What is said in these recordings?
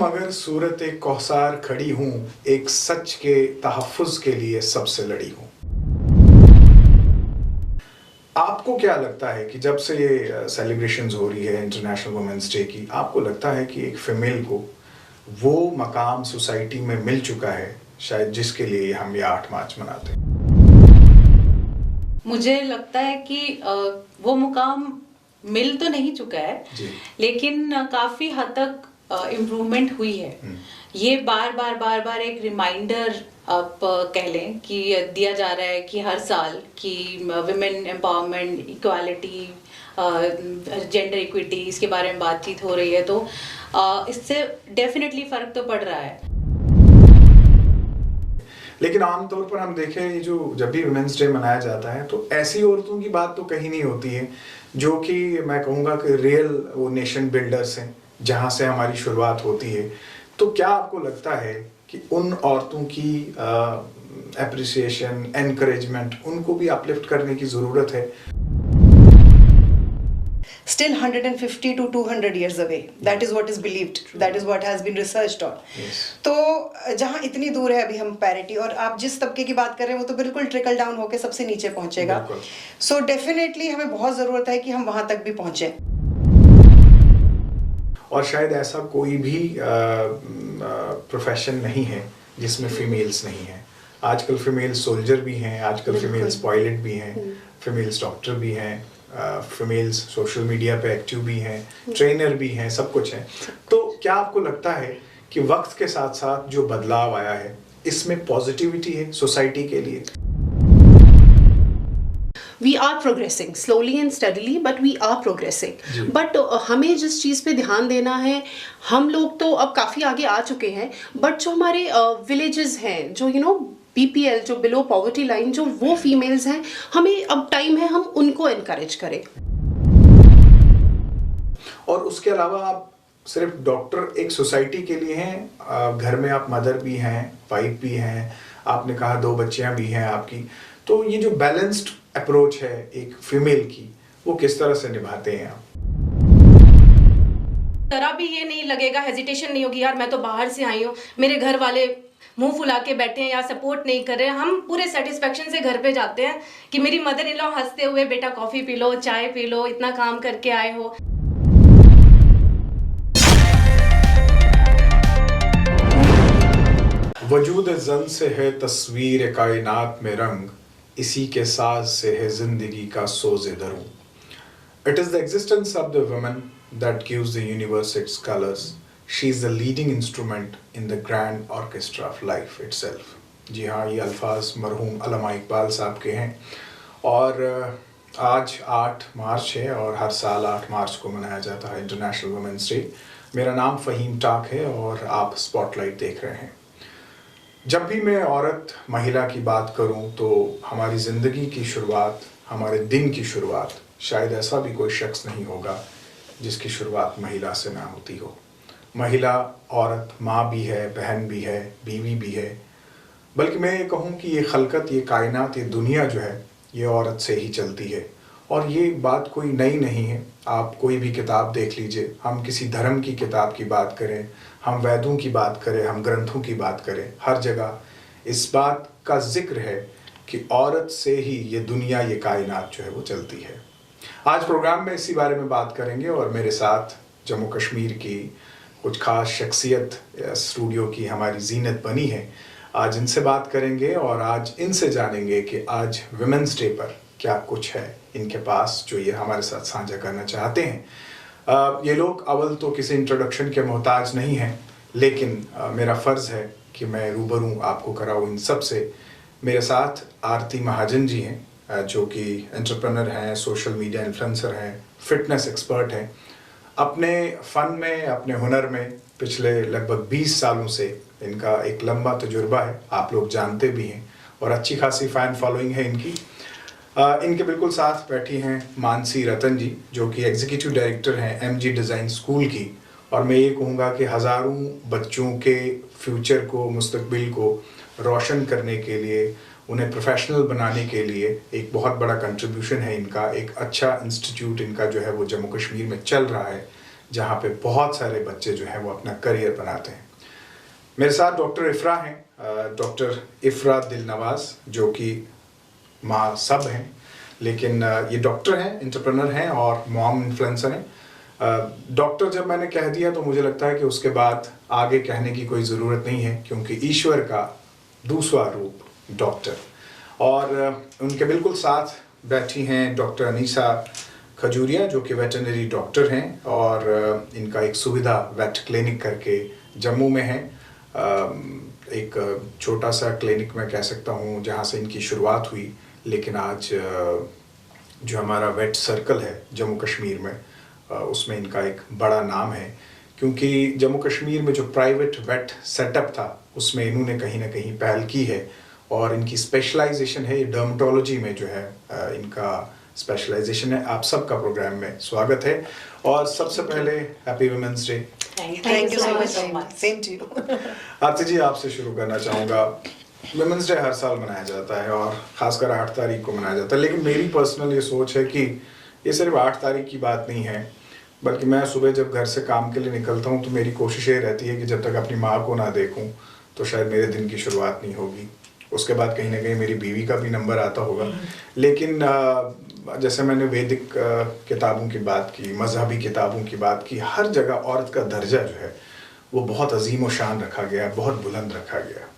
मगर सूरत कौसार खड़ी हूँ, एक सच के तहफ़्फ़ुज़ के लिए सबसे लड़ी हूँ। आपको क्या लगता है कि जब से ये सेलिब्रेशंस हो रही है इंटरनेशनल वुमेन्स डे की, आपको लगता है कि एक फ़ीमेल को वो मकाम सोसाइटी में मिल चुका है, शायद जिसके लिए हम ये 8 मार्च मनाते हैं? मुझे लगता है कि वो मुकाम मिल तो नहीं चुका है, लेकिन काफ़ी हद तक इम्प्रूवमेंट हुई है। ये बार बार एक रिमाइंडर आप कह लें कि दिया जा रहा है कि हर साल कि women empowerment, equality, gender equity, इसके बारे में बातचीत हो रही है, तो इससे डेफिनेटली फ़र्क तो पड़ रहा है। लेकिन आमतौर पर हम देखें, ये जो जब भी वुमेन्स डे मनाया जाता है तो ऐसी औरतों की बात तो कहीं नहीं होती है जो कि मैं कहूँगा कि रियल वो नेशन बिल्डर्स हैं, जहाँ से हमारी शुरुआत होती है। तो क्या आपको लगता है कि उन औरतों की एप्रिसिएशन, एनकरेजमेंट, उनको भी अपलिफ्ट करने की ज़रूरत है? Still 150 to 200 years away. That is what is believed. That is what has been researched on. Yes. तो जहाँ इतनी दूर है अभी हम पैरिटी, और आप जिस तबके की बात कर रहे हैं वो तो बिल्कुल ट्रिकल डाउन होके सबसे नीचे पहुंचेगा. So definitely हमें बहुत ज़रूरत है कि हम वहाँ तक भी पहुँचे. और शायद ऐसा कोई भी प्रोफेशन नहीं है जिसमें फीमेल्स नहीं हैं। आजकल फीमेल सोल्जर भी हैं, आजकल फीमेल्स पायलट भी हैं, फीमेल्स डॉक्टर भी हैं, फीमेल्स सोशल मीडिया पे एक्टिव भी हैं, ट्रेनर भी हैं, सब कुछ है। तो क्या आपको लगता है कि वक्त के साथ साथ जो बदलाव आया है, इसमें पॉजिटिविटी है सोसाइटी के लिए? We are progressing slowly and steadily, but we are progressing. But हमें जिस चीज़ पे ध्यान देना है, हम लोग तो अब काफ़ी आगे आ चुके हैं, बट जो हमारे विलेजेस हैं, जो BPL, जो बिलो पॉवर्टी लाइन, जो वो फीमेल्स हैं, हमें अब टाइम है हम उनको एनकरेज करें। और उसके अलावा आप सिर्फ डॉक्टर एक सोसाइटी के लिए हैं, घर में आप मदर भी हैं, वाइफ भी हैं, आपने कहा 2 बच्चियां भी हैं आपकी, तो ये जो बैलेंस्ड अप्रोच है एक फीमेल की, वो किस तरह से निभाते हैं आप? जरा भी ये नहीं लगेगा, हेजिटेशन नहीं होगी, यार मैं तो बाहर से आई हूँ, मेरे घर वाले मुंह फुला के बैठे हैं या सपोर्ट नहीं कर रहे हैं। हम पूरे सेटिस्फेक्शन से घर पे जाते हैं कि मेरी मदर इन लॉ हंसते हुए, बेटा कॉफी पी लो, चाय पी लो, इतना काम करके आए हो। वजूद जन से है तस्वीर कायनात में रंग, इसी के साज से है जिंदगी का सोज़े दरूं। It is the existence of the woman that gives the universe its colors. She is the leading instrument in the grand orchestra of life itself. जी हाँ, ये अल्फाज मरहूम अल्लामा इकबाल साहब के हैं। और आज 8 मार्च है और हर साल 8 मार्च को मनाया जाता है इंटरनेशनल वुमेन्स डे। मेरा नाम फ़हीम टाक है और आप स्पॉटलाइट देख रहे हैं। जब भी मैं औरत, महिला की बात करूं तो हमारी ज़िंदगी की शुरुआत, हमारे दिन की शुरुआत, शायद ऐसा भी कोई शख्स नहीं होगा जिसकी शुरुआत महिला से ना होती हो। महिला, औरत, माँ भी है, बहन भी है, बीवी भी है, बल्कि मैं ये कहूँ कि ये खलकत, ये कायनात, ये दुनिया जो है, ये औरत से ही चलती है। और ये बात कोई नई नहीं है। आप कोई भी किताब देख लीजिए, हम किसी धर्म की किताब की बात करें, हम वेदों की बात करें, हम ग्रंथों की बात करें, हर जगह इस बात का जिक्र है कि औरत से ही ये दुनिया, ये कायनात जो है वो चलती है। आज प्रोग्राम में इसी बारे में बात करेंगे और मेरे साथ जम्मू कश्मीर की कुछ खास शख्सियत स्टूडियो की हमारी जीनत बनी है। आज इनसे बात करेंगे और आज इनसे जानेंगे कि आज वुमेन्स डे पर क्या कुछ है इनके पास जो ये हमारे साथ साझा करना चाहते हैं। ये लोग अव्वल तो किसी इंट्रोडक्शन के मोहताज नहीं हैं, लेकिन मेरा फ़र्ज़ है कि मैं रूबरू आपको कराऊँ इन सब से। मेरे साथ आरती महाजन जी हैं, जो कि एंटरप्रेन्योर हैं, सोशल मीडिया इन्फ्लुएंसर हैं, फिटनेस एक्सपर्ट हैं। अपने फ़न में, अपने हुनर में पिछले लगभग 20 सालों से इनका एक लंबा तजुर्बा है, आप लोग जानते भी हैं, और अच्छी खासी फ़ैन फॉलोइंग है इनकी। इनके बिल्कुल साथ बैठी हैं मानसी रतन जी, जो कि एग्जीक्यूटिव डायरेक्टर हैं MG डिज़ाइन स्कूल की, और मैं ये कहूँगा कि हज़ारों बच्चों के फ्यूचर को, मुस्तकबिल को रोशन करने के लिए, उन्हें प्रोफेशनल बनाने के लिए एक बहुत बड़ा कंट्रीब्यूशन है इनका। एक अच्छा इंस्टीट्यूट इनका जो है वो जम्मू कश्मीर में चल रहा है, जहाँ पे बहुत सारे बच्चे जो हैं वो अपना करियर बनाते हैं। मेरे साथ डॉक्टर इफ्रा हैं, डॉक्टर इफ्रा दिलनवाज, जो कि माँ सब हैं, लेकिन ये डॉक्टर हैं, एंटरप्रेन्योर हैं और मॉम इन्फ्लुएंसर हैं। डॉक्टर जब मैंने कह दिया तो मुझे लगता है कि उसके बाद आगे कहने की कोई ज़रूरत नहीं है, क्योंकि ईश्वर का दूसरा रूप डॉक्टर। और उनके बिल्कुल साथ बैठी हैं डॉक्टर अनीसा खजूरिया, जो कि वेटरनरी डॉक्टर हैं और इनका एक सुविधा वेट क्लिनिक करके जम्मू में है। एक छोटा सा क्लिनिक मैं कह सकता हूँ जहाँ से इनकी शुरुआत हुई, लेकिन आज जो हमारा वेट सर्कल है जम्मू कश्मीर में, उसमें इनका एक बड़ा नाम है, क्योंकि जम्मू कश्मीर में जो प्राइवेट वेट सेटअप था उसमें इन्होंने कहीं ना कहीं पहल की है और इनकी स्पेशलाइजेशन है डर्मेटोलॉजी में, जो है इनका स्पेशलाइजेशन है। आप सबका प्रोग्राम में स्वागत है और सबसे पहले happy women's day. Thank you so much. Same to you. Aarti ji, आपसे शुरू करना चाहूँगा। वुमेन्स डे हर साल मनाया जाता है और ख़ासकर 8 तारीख को मनाया जाता है, लेकिन मेरी पर्सनल ये सोच है कि ये सिर्फ 8 तारीख की बात नहीं है, बल्कि मैं सुबह जब घर से काम के लिए निकलता हूँ तो मेरी कोशिश ये रहती है कि जब तक अपनी माँ को ना देखूँ तो शायद मेरे दिन की शुरुआत नहीं होगी। उसके बाद कहीं ना कहीं मेरी बीवी का भी नंबर आता होगा। लेकिन जैसे मैंने वैदिक किताबों की बात की, मजहबी किताबों की बात की, हर जगह औरत का दर्जा जो है वो बहुत अजीम व शान रखा गया है, बहुत बुलंद रखा गया है।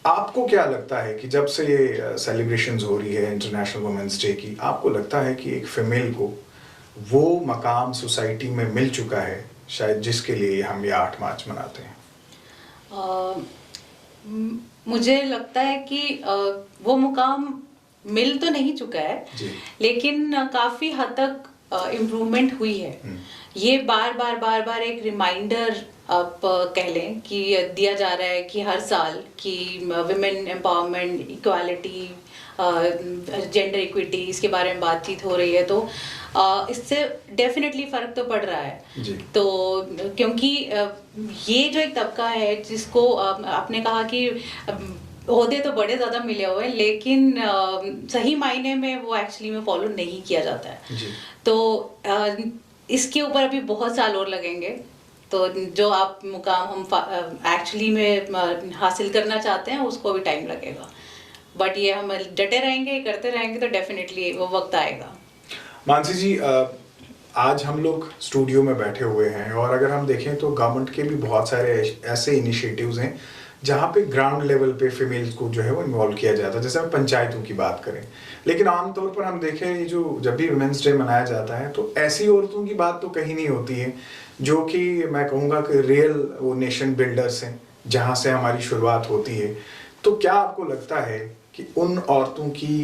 आपको क्या लगता है कि जब से ये सेलिब्रेशंस हो रही है इंटरनेशनल वुमेन्स डे की, आपको लगता है कि एक फीमेल को वो मकाम सोसाइटी में मिल चुका है शायद जिसके लिए हम ये 8 मार्च मनाते हैं? मुझे लगता है कि वो मुकाम मिल तो नहीं चुका है, लेकिन काफी हद तक इम्प्रूवमेंट हुई है। ये बार बार एक रिमाइंडर आप कह लें कि दिया जा रहा है कि हर साल कि women empowerment, equality, gender equity, इसके बारे में बातचीत हो रही है, तो इससे डेफिनेटली फ़र्क तो पड़ रहा है जी। तो क्योंकि ये जो एक तबका है जिसको आपने कहा कि ओहदे तो बड़े ज़्यादा मिले हुए हैं, लेकिन सही मायने में वो एक्चुअली में फॉलो नहीं किया जाता है जी। तो इसके ऊपर अभी बहुत साल और लगेंगे। तो जो आप मुकाम हम एक्चुअली में हासिल करना चाहते हैं उसको भी टाइम लगेगा, बट ये हम डटे रहेंगे, करते रहेंगे तो डेफिनेटली वो वक्त आएगा। मानसी जी, आज हम लोग स्टूडियो में बैठे हुए हैं और अगर हम देखें तो गवर्नमेंट के भी बहुत सारे ऐसे इनिशिएटिव्स हैं जहाँ पे ग्राउंड लेवल पे फीमेल्स को जो है वो इन्वॉल्व किया जाता है। जैसे हम पंचायतों की बात करें, लेकिन आमतौर पर हम देखें ये जो जब भी वुमेन्स डे मनाया जाता है तो ऐसी औरतों की बात तो कहीं नहीं होती है जो कि मैं कहूँगा कि रियल वो नेशन बिल्डर्स हैं, जहाँ से हमारी शुरुआत होती है। तो क्या आपको लगता है कि उन औरतों की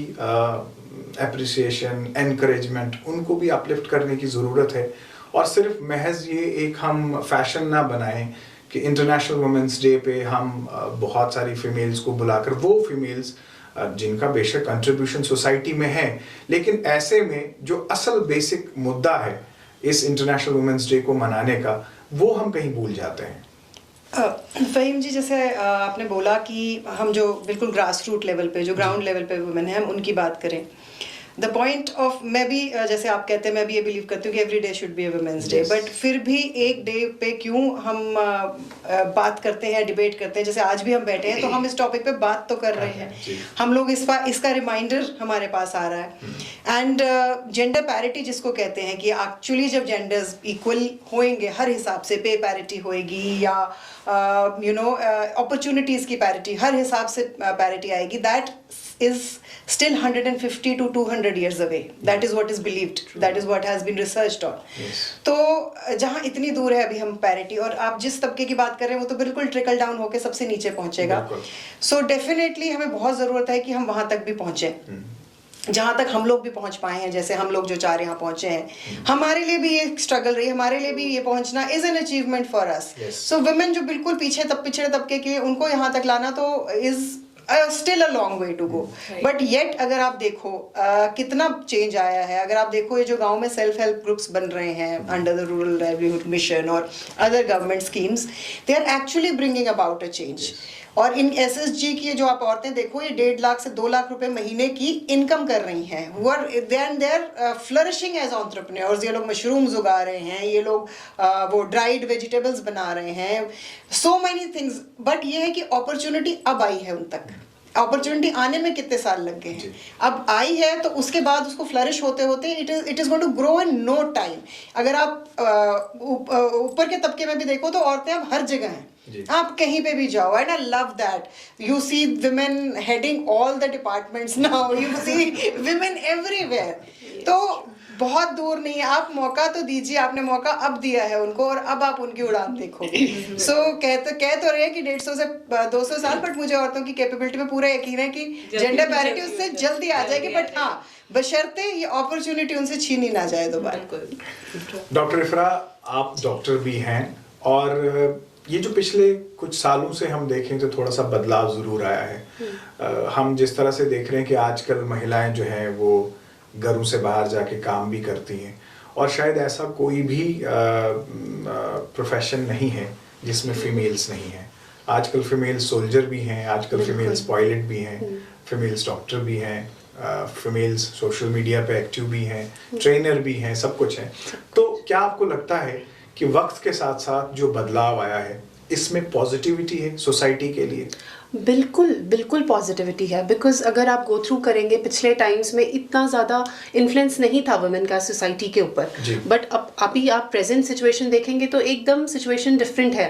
एप्रिसिएशन, एनकरेजमेंट, उनको भी अपलिफ्ट करने की ज़रूरत है और सिर्फ महज ये एक हम फैशन ना बनाएं कि इंटरनेशनल वुमेन्स डे पे हम बहुत सारी फीमेल्स को बुलाकर, वो फीमेल्स जिनका बेशक कंट्रीब्यूशन सोसाइटी में है, लेकिन ऐसे में जो असल बेसिक मुद्दा है इस इंटरनेशनल वुमेन्स डे को मनाने का, वो हम कहीं भूल जाते हैं। फ़हीम जी, जैसे आपने बोला कि हम जो बिल्कुल ग्रास रूट लेवल पे, जो ग्राउंड लेवल पे वुमेन है, हम उनकी बात करें। द पॉइंट ऑफ, मैं भी जैसे आप कहते हैं, मैं भी ये बिलीव करती हूँ कि every day should be a women's day, but फिर भी एक डे पे क्यों हम बात करते हैं, डिबेट करते हैं। जैसे आज भी हम बैठे हैं तो हम इस टॉपिक पे बात तो कर रहे हैं, हम लोग इसका रिमाइंडर हमारे पास आ रहा है। एंड जेंडर पैरिटी जिसको कहते हैं कि एक्चुअली जब जेंडर्स इक्वल होएंगे, हर हिसाब से पे पैरिटी होएगी या अपॉर्चुनिटीज़ की पैरिटी, हर हिसाब से पैरिटी आएगी, that is still 150 to 200 years away. That is what is believed. True. That is what has been researched on. Yes. तो जहाँ इतनी दूर है अभी हम पैरिटी, और आप जिस तबके की बात कर रहे हैं वो तो बिल्कुल ट्रिकल डाउन होके सबसे नीचे पहुँचेगा। सो डेफिनेटली हमें बहुत ज़रूरत है कि हम वहाँ तक भी पहुँचें, जहाँ तक हम लोग भी पहुँच पाए हैं। जैसे हम लोग जो 4 यहाँ पहुँचे हैं, हमारे लिए भी ये स्ट्रगल रही, हमारे लिए भी ये पहुँचना is an achievement for us. So women जो बिल्कुल पिछड़े तबके के, उनको यहाँ तक लाना तो is still a long way to go, but yet अगर आप देखो कितना चेंज आया है, अगर आप देखो ये जो गांव में सेल्फ हेल्प ग्रुप्स बन रहे हैं under the rural livelihood mission और other government schemes, they are actually bringing about a change. और इन एसएसजी की जो आप औरतें देखो, ये 1.5 लाख से 2 लाख रुपए महीने की इनकम कर रही हैं, they are flourishing as entrepreneurs. ये लोग मशरूम्स उगा रहे हैं, ये लोग वो ड्राइड वेजिटेबल्स बना रहे हैं, सो मेनी थिंग्स। बट ये है कि अपॉर्चुनिटी अब आई है उन तक। अपॉर्चुनिटी आने में कितने साल लग गए हैं, अब आई है तो उसके बाद उसको फ्लरिश होते होते it is going to grow in no time. अगर आप ऊपर के तबके में भी देखो तो औरतें अब हर जगह हैं, आप कहीं पे भी जाओ, and I love that. You see women heading all the departments now, you see women everywhere. तो बहुत दूर नहीं है, आप मौका तो दीजिए, आपने मौका अब दिया है उनको और अब आप उनकी उड़ान देखो। सो कह तो रहे हैं कि 150 से 200 साल, बट मुझे औरतों की कैपेबिलिटी में पूरा यकीन है कि जेंडर पैरिटी उससे जल्दी आ जाएगी, बट हाँ बशर्ते ये अपॉर्चुनिटी उनसे छीनी ना जाए दोबारा। डॉक्टर इफ्रा, आप डॉक्टर भी हैं और ये जो पिछले कुछ सालों से हम देखें तो थोड़ा सा बदलाव ज़रूर आया है। हम जिस तरह से देख रहे हैं कि आजकल महिलाएं जो हैं वो घरों से बाहर जाके काम भी करती हैं, और शायद ऐसा कोई भी प्रोफेशन नहीं है जिसमें फीमेल्स नहीं हैं। आजकल फीमेल सोल्जर भी हैं, आजकल फीमेल्स पायलट भी हैं, फीमेल्स डॉक्टर भी हैं, फीमेल्स सोशल मीडिया पे एक्टिव भी हैं, ट्रेनर भी हैं, सब कुछ है। तो क्या आपको लगता है कि वक्त के साथ साथ जो बदलाव आया है इसमें पॉजिटिविटी है सोसाइटी के लिए? बिल्कुल बिल्कुल पॉजिटिविटी है, बिकॉज अगर आप गो थ्रू करेंगे, पिछले टाइम्स में इतना ज़्यादा इन्फ्लुएंस नहीं था वुमेन का सोसाइटी के ऊपर, बट अब अभी आप प्रेजेंट सिचुएशन देखेंगे तो एकदम सिचुएशन डिफरेंट है।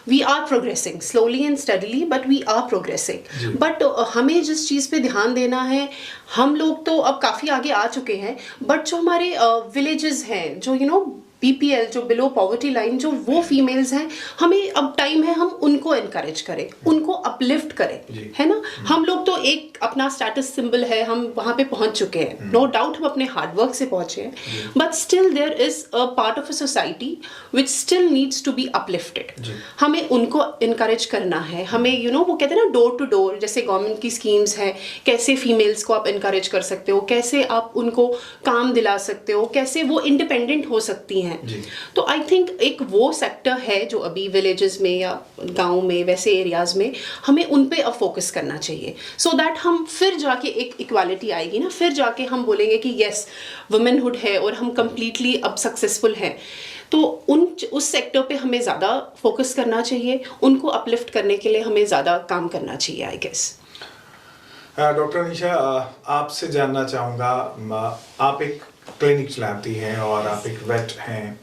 We are progressing slowly and steadily, but we are progressing. But हमें जिस चीज़ पे ध्यान देना है, हम लोग तो अब काफ़ी आगे आ चुके हैं, बट जो हमारे विलेजेस हैं, जो BPL, जो बिलो पॉवर्टी लाइन, जो वो फीमेल्स हैं, हमें अब टाइम है हम उनको एनकरेज करें, उनको अपलिफ्ट करें, है ना। हम लोग तो एक अपना स्टेटस सिंबल है, हम वहाँ पे पहुँच चुके हैं, नो डाउट हम अपने हार्डवर्क से पहुँचे हैं, but still there is a part of a society which still needs to be uplifted. हमें उनको इनकरेज करना है, हमें वो कहते हैं ना डोर टू डोर, जैसे गवर्नमेंट की स्कीम्स हैं, कैसे फीमेल्स को आप इनकरेज कर सकते हो, कैसे आप उनको काम दिला सकते हो, कैसे वो इंडिपेंडेंट हो सकती हैं। तो आई थिंक एक वो सेक्टर है जो अभी विलेजेस में या गांव में वैसे एरियाज में हमें उन पे अब फोकस करना चाहिए, सो दैट हम फिर जाके एक इक्वालिटी आएगी ना, फिर जाके हम बोलेंगे कि यस वुमेनहुड है और हम कंप्लीटली अब सक्सेसफुल हैं। तो उस सेक्टर पे हमें ज़्यादा फोकस करना चाहिए, उनको अपलिफ्ट करने के लिए हमें ज़्यादा काम करना चाहिए, आई गेस। डॉक्टर अनीशा, आपसे जानना चाहूँगा, आप एक क्लिनिक चलाती हैं और आप एक वेट हैं,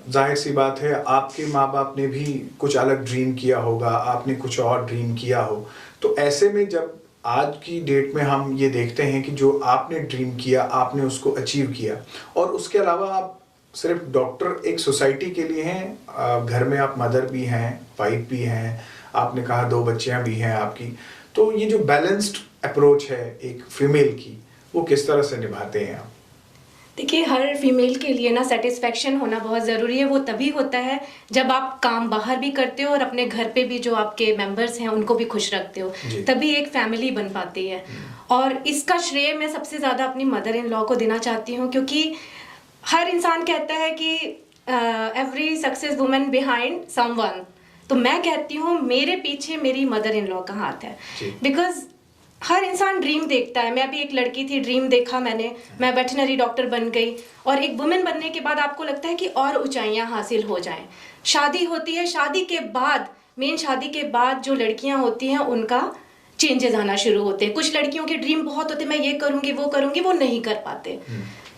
जाहिर सी बात है आपके माँ बाप ने भी कुछ अलग ड्रीम किया होगा, आपने कुछ और ड्रीम किया हो, तो ऐसे में जब आज की डेट में हम ये देखते हैं कि जो आपने ड्रीम किया आपने उसको अचीव किया, और उसके अलावा आप सिर्फ डॉक्टर एक सोसाइटी के लिए हैं, घर में आप मदर भी हैं, वाइफ भी हैं, आपने कहा 2 बच्चियाँ भी हैं आपकी, तो ये जो बैलेंस्ड अप्रोच है एक फीमेल की, वो किस तरह से निभाते हैं आप? देखिए, हर फीमेल के लिए ना सेटिस्फेक्शन होना बहुत ज़रूरी है। वो तभी होता है जब आप काम बाहर भी करते हो और अपने घर पे भी जो आपके मेंबर्स हैं उनको भी खुश रखते हो, तभी एक फैमिली बन पाती है। और इसका श्रेय मैं सबसे ज़्यादा अपनी मदर इन लॉ को देना चाहती हूँ, क्योंकि हर इंसान कहता है कि every success women behind someone, तो मैं कहती हूँ मेरे पीछे मेरी मदर इन लॉ का हाथ है। बिकॉज हर इंसान ड्रीम देखता है, मैं अभी एक लड़की थी, ड्रीम देखा मैंने, मैं वेटनरी डॉक्टर बन गई, और एक वुमेन बनने के बाद आपको लगता है कि और ऊंचाइयां हासिल हो जाएं। शादी होती है, शादी के बाद मेन शादी के बाद जो लड़कियां होती हैं उनका चेंजेस आना शुरू होते हैं। कुछ लड़कियों के ड्रीम बहुत होते हैं, मैं ये करूँगी वो नहीं कर पाते,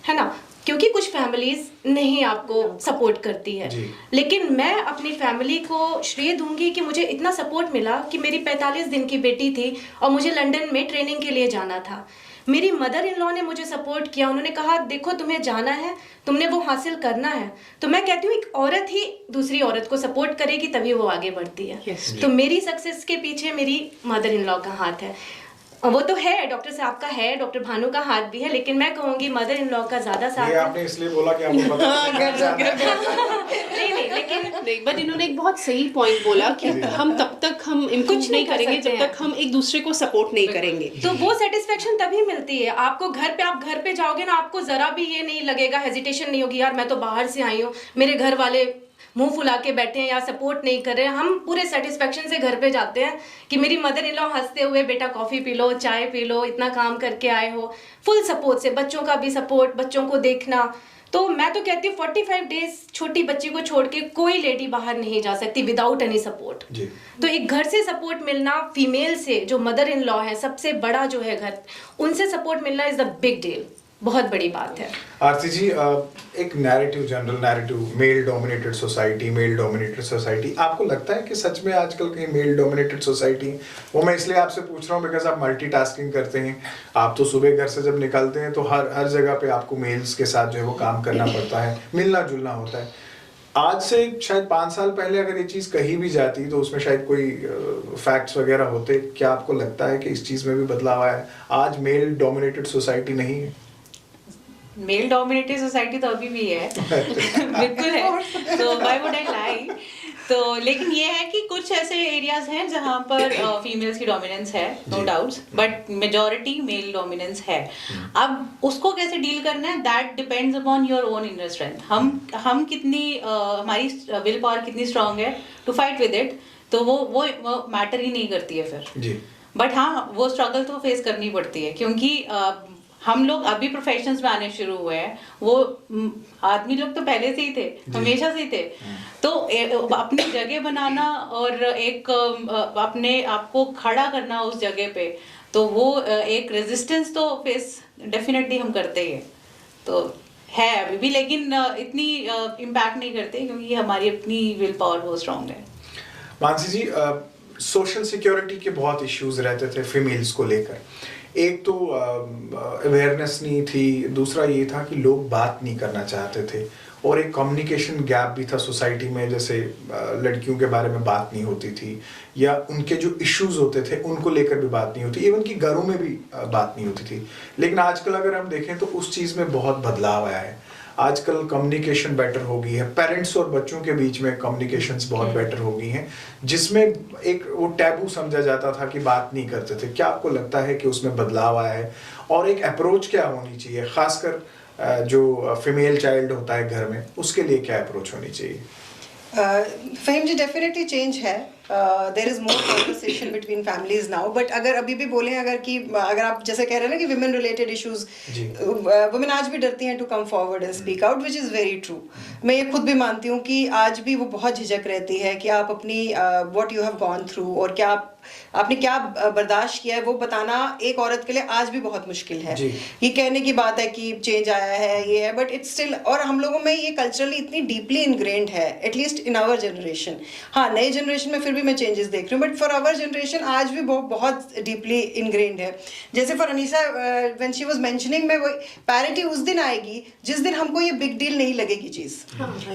है ना, क्योंकि कुछ फैमिलीज नहीं आपको सपोर्ट करती है। लेकिन मैं अपनी फैमिली को श्रेय दूंगी कि मुझे इतना सपोर्ट मिला कि मेरी 45 दिन की बेटी थी और मुझे लंदन में ट्रेनिंग के लिए जाना था। मेरी मदर इन लॉ ने मुझे सपोर्ट किया, उन्होंने कहा देखो तुम्हें जाना है, तुमने वो हासिल करना है। तो मैं कहती हूँ एक औरत ही दूसरी औरत को सपोर्ट करेगी तभी वो आगे बढ़ती है। तो मेरी सक्सेस के पीछे मेरी मदर इन लॉ का हाथ है। वो तो है, डॉक्टर साहब का है, डॉक्टर भानु का हाथ भी है, लेकिन मैं कहूँगी मदर इन लॉ का ज्यादा साथ है। आपने इसलिए बोला कि आपको पता नहीं, लेकिन बट इन्होंने एक बहुत सही पॉइंट बोला कि हम तब तक हम इम्प्रूव कुछ नहीं नहीं कर करेंगे सकते जब हैं। तक हम एक दूसरे को सपोर्ट नहीं करेंगे। तो वो सेटिस्फेक्शन तभी मिलती है आपको घर पे। आप घर पे जाओगे ना, आपको जरा भी ये नहीं लगेगा, हेजिटेशन नहीं होगी यार मैं तो बाहर से आई हूँ, मेरे घर वाले मुंह फुला के बैठे हैं या सपोर्ट नहीं कर रहे हैं। हम पूरे सेटिस्फेक्शन से घर पे जाते हैं कि मेरी मदर इन लॉ हंसते हुए बेटा कॉफी पी लो, चाय पी लो, इतना काम करके आए हो, फुल सपोर्ट से, बच्चों का भी सपोर्ट, बच्चों को देखना। तो मैं तो कहती हूँ 45 डेज छोटी बच्ची को छोड़ के कोई लेडी बाहर नहीं जा सकती विदाउट एनी सपोर्ट। तो एक घर से सपोर्ट मिलना, फीमेल से जो मदर इन लॉ है, सबसे बड़ा जो है घर, उनसे सपोर्ट मिलना इज द बिग डील, बहुत बड़ी बात है। आरती जी, एक narrative, general narrative, male dominated society, आपको लगता है कि सच में आजकल की मेल डोमिनेटेड सोसाइटी? वो मैं इसलिए आपसे पूछ रहा हूँ बिकॉज आप मल्टीटास्किंग करते हैं, आप तो सुबह घर से जब निकलते हैं तो हर जगह पे आपको मेल्स के साथ जो है वो काम करना पड़ता है, मिलना जुलना होता है। आज से शायद 5 साल पहले अगर ये चीज़ कही भी जाती तो उसमें शायद कोई फैक्ट्स वगैरह होते। क्या आपको लगता है कि इस चीज़ में भी बदलाव आया है? आज मेल डोमिनेटेड सोसाइटी नहीं है? मेल डोमिनेटेड सोसाइटी तो अभी भी है बिल्कुल है, तो व्हाई वुड आई लाई। तो लेकिन ये है कि कुछ ऐसे एरियाज हैं जहाँ पर फीमेल्स की डोमिनेंस है, no doubts, but majority male dominance है। अब उसको कैसे डील करना है, that depends upon your own inner strength. हम कितनी हमारी विल पावर कितनी स्ट्रांग है टू फाइट विद इट, तो वो मैटर ही नहीं करती है फिर जी। बट हाँ, वो स्ट्रगल तो फेस करनी पड़ती है, क्योंकि हम लोग अभी प्रोफेशंस में आने शुरू हुए हैं, वो आदमी लोग तो पहले से ही थे, हमेशा से ही थे। तो अपनी जगह बनाना और एक अपने आप को खड़ा करना उस जगह पे, तो वो एक रेजिस्टेंस तो फेस डेफिनेटली हम करते ही हैं। तो है अभी भी, लेकिन इतनी इम्पैक्ट नहीं करते क्योंकि हमारी अपनी विल पावर बहुत स्ट्रांग है। मानसी जी, सोशल सिक्योरिटी के बहुत इश्यूज रहते थे फीमेल्स को लेकर। एक तो अवेयरनेस नहीं थी, दूसरा ये था कि लोग बात नहीं करना चाहते थे, और एक कम्युनिकेशन गैप भी था सोसाइटी में, जैसे लड़कियों के बारे में बात नहीं होती थी, या उनके जो इश्यूज होते थे उनको लेकर भी बात नहीं होती, इवन कि घरों में भी बात नहीं होती थी। लेकिन आजकल अगर हम देखें तो उस चीज़ में बहुत बदलाव आया है। आजकल कम्युनिकेशन बेटर हो गई है, पेरेंट्स और बच्चों के बीच में कम्युनिकेशंस बहुत बेटर हो गई हैं, जिसमें एक वो टैबू समझा जाता था कि बात नहीं करते थे। क्या आपको लगता है कि उसमें बदलाव आया है, और एक अप्रोच क्या होनी चाहिए, खासकर जो फीमेल चाइल्ड होता है घर में, उसके लिए क्या अप्रोच होनी चाहिए? फ़हीम जी, डेफिनेटली चेंज है। There is more conversation between families now, but अगर अभी भी बोलें, अगर आप जैसे कह रहे हैं ना कि विमेन रिलेटेड इश्यूज, वुमेन आज भी डरती हैं to come forward and speak out, which is very true. मैं ये खुद भी मानती हूँ कि आज भी वो बहुत झिझक रहती है कि आप अपनी what you have gone through और क्या आपने क्या बर्दाश्त किया है, वो बताना एक औरत के लिए आज भी बहुत मुश्किल है। ये कहने की बात है कि चेंज आया है, ये है, बट इट्स स्टिल, और हम लोगों में ये कल्चरली इतनी डीपली इनग्रेन्ड है, एटलीस्ट इन आवर जनरेशन। हाँ, नई जनरेशन में फिर भी मैं चेंजेस देख रही हूँ, बट फॉर आवर जनरेशन आज भी बहुत डीपली इनग्रेन्ड है। जैसे for Anisa, when she was mentioning, मैं वो पैरिटी उस दिन आएगी जिस दिन हमको ये बिग डील नहीं लगेगी चीज़,